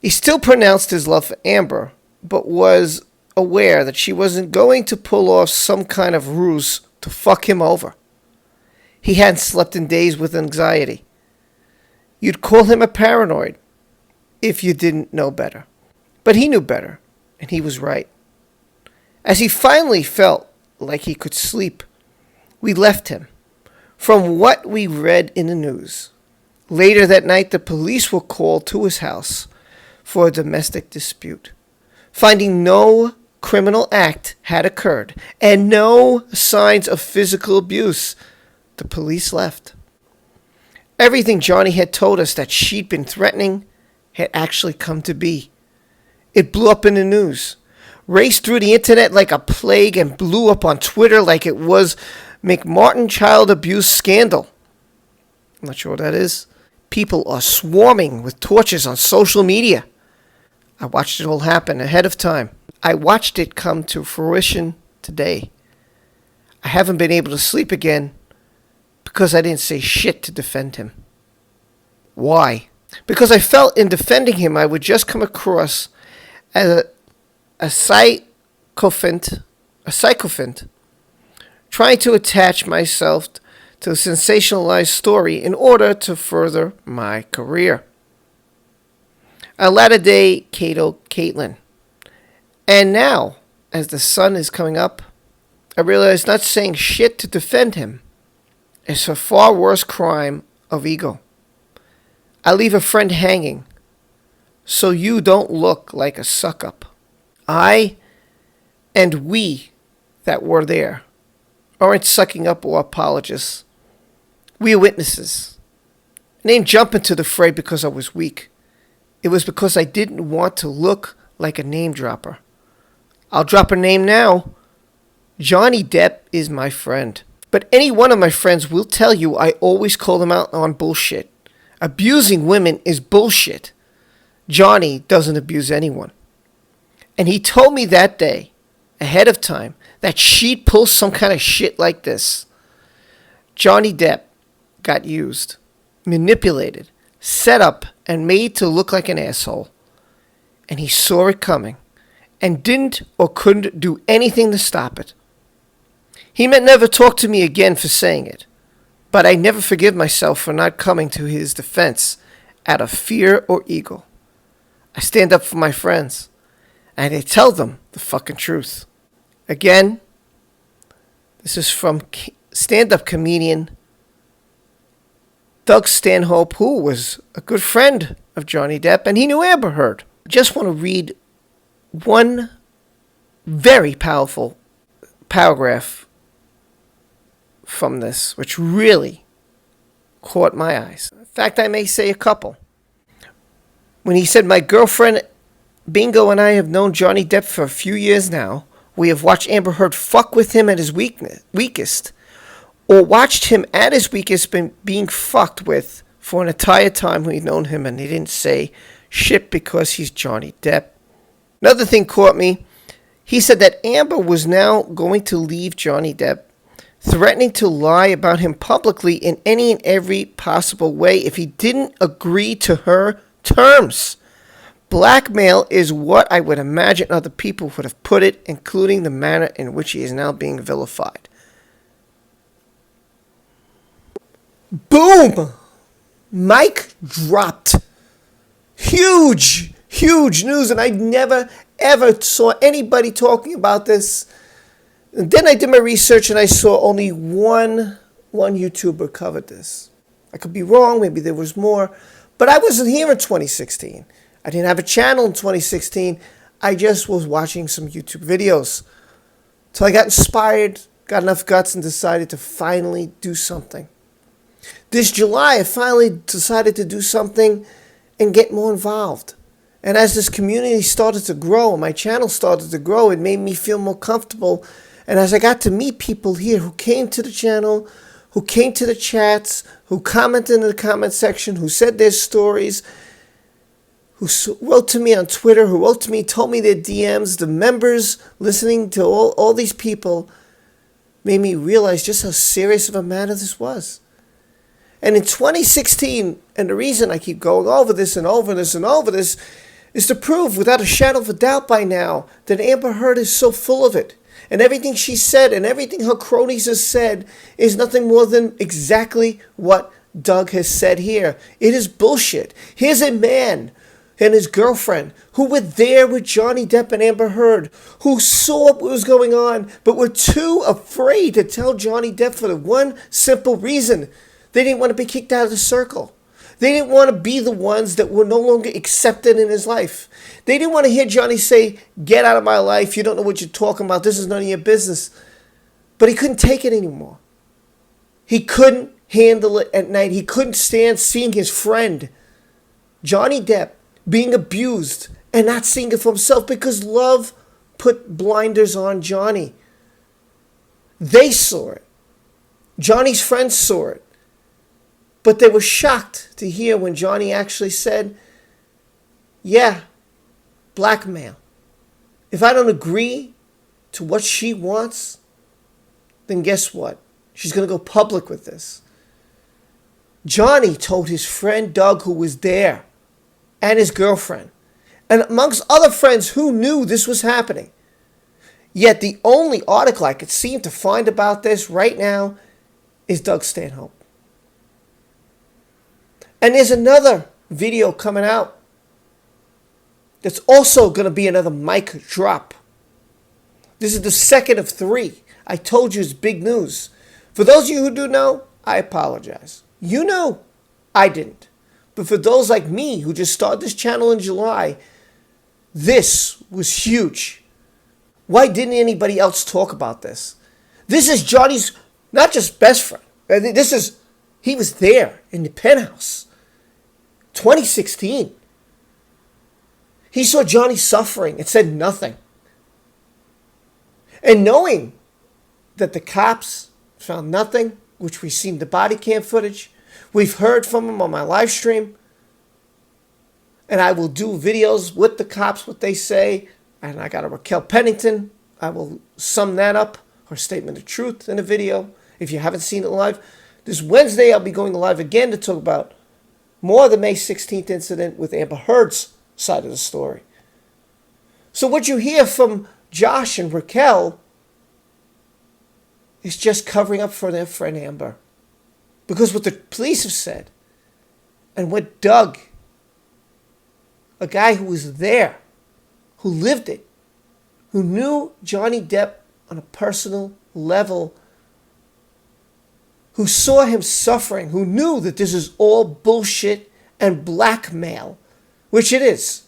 He still pronounced his love for Amber, but was aware that she wasn't going to pull off some kind of ruse to fuck him over. He hadn't slept in days with anxiety. You'd call him a paranoid if you didn't know better. But he knew better, and he was right. As he finally felt like he could sleep, we left him. From what we read in the news, later that night the police were called to his house for a domestic dispute. Finding no criminal act had occurred and no signs of physical abuse, the police left. Everything Johnny had told us that she'd been threatening had actually come to be. It blew up in the news, raced through the internet like a plague, and blew up on Twitter like it was McMartin child abuse scandal. I'm not sure what that is. People are swarming with torches on social media. I watched it all happen ahead of time. I watched it come to fruition today. I haven't been able to sleep again because I didn't say shit to defend him. Why? Because I felt in defending him I would just come across as a sycophant trying to attach myself to a sensationalized story in order to further my career. A latter-day Cato Caitlin. And now, as the sun is coming up, I realize not saying shit to defend him is a far worse crime of ego. I leave a friend hanging so you don't look like a suck-up. I and we that were there aren't sucking up or apologists. We are witnesses. I didn't jump into the fray because I was weak. It was because I didn't want to look like a name dropper. I'll drop a name now. Johnny Depp is my friend. But any one of my friends will tell you I always call them out on bullshit. Abusing women is bullshit. Johnny doesn't abuse anyone. And he told me that day, ahead of time, that she'd pull some kind of shit like this. Johnny Depp got used, manipulated, set up, and made to look like an asshole. And he saw it coming, and didn't or couldn't do anything to stop it. He might never talk to me again for saying it, but I never forgive myself for not coming to his defense out of fear or ego. I stand up for my friends, and I tell them the fucking truth. Again, this is from stand-up comedian Doug Stanhope, who was a good friend of Johnny Depp, and he knew Amber Heard. I just want to read one very powerful paragraph from this, which really caught my eyes. In fact, I may say a couple. When he said, "My girlfriend Bingo and I have known Johnny Depp for a few years now. We have watched Amber Heard fuck with him at his weakest, or watched him at his weakest being fucked with for an entire time we've known him, and he didn't say shit because he's Johnny Depp." Another thing caught me. He said that Amber was now going to leave Johnny Depp, threatening to lie about him publicly in any and every possible way if he didn't agree to her terms. Blackmail is what I would imagine other people would have put it, including the manner in which he is now being vilified. Boom! Mic dropped. Huge news, and I never, ever saw anybody talking about this. And then I did my research, and I saw only one YouTuber covered this. I could be wrong. Maybe there was more. But I wasn't here in 2016. I didn't have a channel in 2016. I just was watching some YouTube videos. Till I got inspired, got enough guts, and decided to finally do something. This July, I finally decided to do something and get more involved. And as this community started to grow, and my channel started to grow, it made me feel more comfortable. And as I got to meet people here who came to the channel, who came to the chats, who commented in the comment section, who said their stories, who wrote to me on Twitter, who wrote to me, told me their DMs, the members listening to all these people, made me realize just how serious of a matter this was. And in 2016, and the reason I keep going over this and over this and over this, is to prove without a shadow of a doubt by now that Amber Heard is so full of it. And everything she said and everything her cronies have said is nothing more than exactly what Doug has said here. It is bullshit. Here's a man and his girlfriend who were there with Johnny Depp and Amber Heard, who saw what was going on, but were too afraid to tell Johnny Depp for the one simple reason. They didn't want to be kicked out of the circle. They didn't want to be the ones that were no longer accepted in his life. They didn't want to hear Johnny say, "Get out of my life. You don't know what you're talking about. This is none of your business." But he couldn't take it anymore. He couldn't handle it at night. He couldn't stand seeing his friend, Johnny Depp, being abused and not seeing it for himself because love put blinders on Johnny. They saw it. Johnny's friends saw it. But they were shocked to hear when Johnny actually said, "Yeah, blackmail. If I don't agree to what she wants, then guess what? She's going to go public with this." Johnny told his friend Doug, who was there, and his girlfriend, and amongst other friends who knew this was happening. Yet the only article I could seem to find about this right now is Doug Stanhope. And there's another video coming out that's also going to be another mic drop. This is the second of 3. I told you it's big news. For those of you who do know, I apologize. You know, I didn't. But for those like me who just started this channel in July, this was huge. Why didn't anybody else talk about this? This is Johnny's, not just best friend. He was there in the Penthouse. 2016. He saw Johnny suffering and said nothing. And knowing that the cops found nothing, which we've seen the body cam footage, we've heard from him on my live stream, and I will do videos with the cops, what they say, and I got a Raquel Pennington. I will sum that up, her statement of truth in a video, if you haven't seen it live. This Wednesday, I'll be going live again to talk about more of the May 16th incident with Amber Heard's side of the story. So what you hear from Josh and Raquel is just covering up for their friend Amber. Because what the police have said, and what Doug, a guy who was there, who lived it, who knew Johnny Depp on a personal level, who saw him suffering, who knew that this is all bullshit and blackmail, which it is.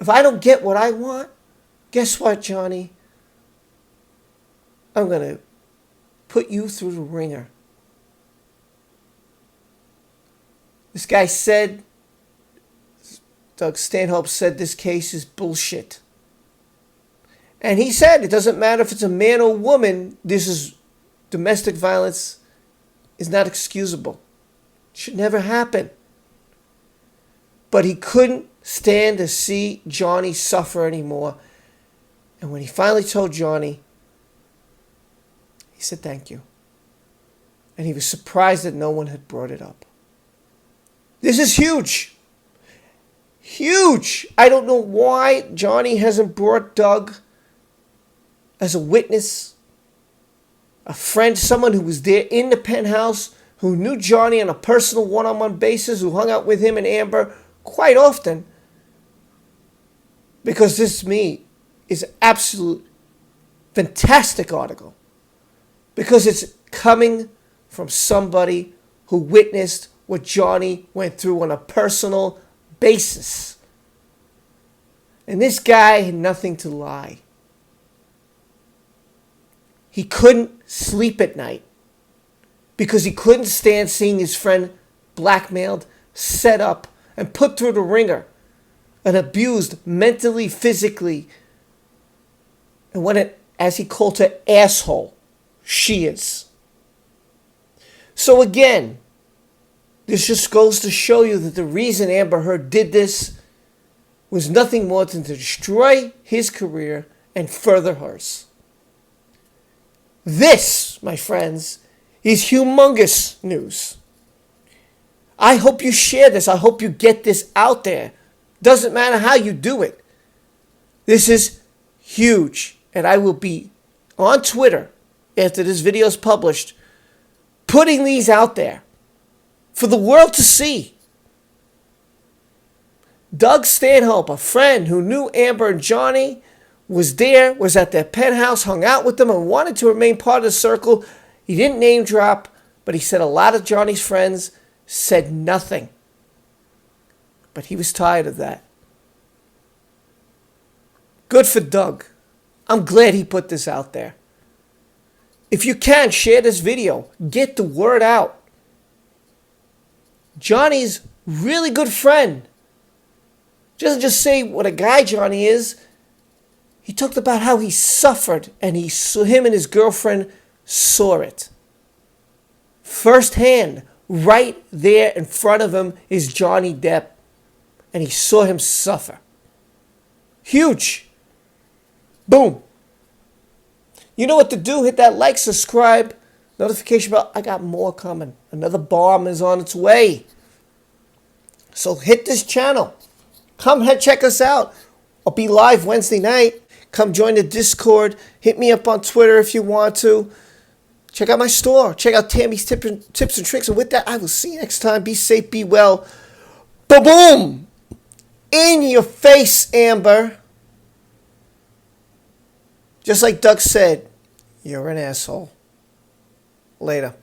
If I don't get what I want, guess what, Johnny? I'm going to put you through the ringer. This guy said, Doug Stanhope said this case is bullshit. And he said it doesn't matter if it's a man or woman, this is domestic violence is not excusable. It should never happen. But he couldn't stand to see Johnny suffer anymore. And when he finally told Johnny, he said thank you. And he was surprised that no one had brought it up. This is huge. Huge. I don't know why Johnny hasn't brought Doug as a witness, a friend, someone who was there in the penthouse, who knew Johnny on a personal one-on-one basis, who hung out with him and Amber quite often. Because this, to me, is an absolute fantastic article. Because it's coming from somebody who witnessed what Johnny went through on a personal basis. And this guy had nothing to lie. He couldn't sleep at night because he couldn't stand seeing his friend blackmailed, set up, and put through the ringer, and abused mentally, physically, and what an, as he called her, asshole she is. So again, this just goes to show you that the reason Amber Heard did this was nothing more than to destroy his career and further hers. This, my friends, is humongous news. I hope you share this. I hope you get this out there Doesn't matter how you do it. This is huge. And I will be on Twitter after this video is published, putting these out there for the world to see. Doug Stanhope, a friend who knew Amber and Johnny, was there, was at their penthouse, hung out with them, and wanted to remain part of the circle. He didn't name drop, but he said a lot of Johnny's friends said nothing. But he was tired of that. Good for Doug. I'm glad he put this out there. If you can, share this video. Get the word out. Johnny's really good friend. Doesn't just say what a guy Johnny is. He talked about how he suffered, and him and his girlfriend saw it. Firsthand, right there in front of him is Johnny Depp, and he saw him suffer. Huge. Boom. You know what to do. Hit that like, subscribe, notification bell. I got more coming. Another bomb is on its way. So hit this channel. Come ahead, check us out. I'll be live Wednesday night. Come join the Discord. Hit me up on Twitter if you want to. Check out my store. Check out Tammy's tips and tricks. And with that, I will see you next time. Be safe, be well. Ba-boom! In your face, Amber. Just like Doug said, you're an asshole. Later.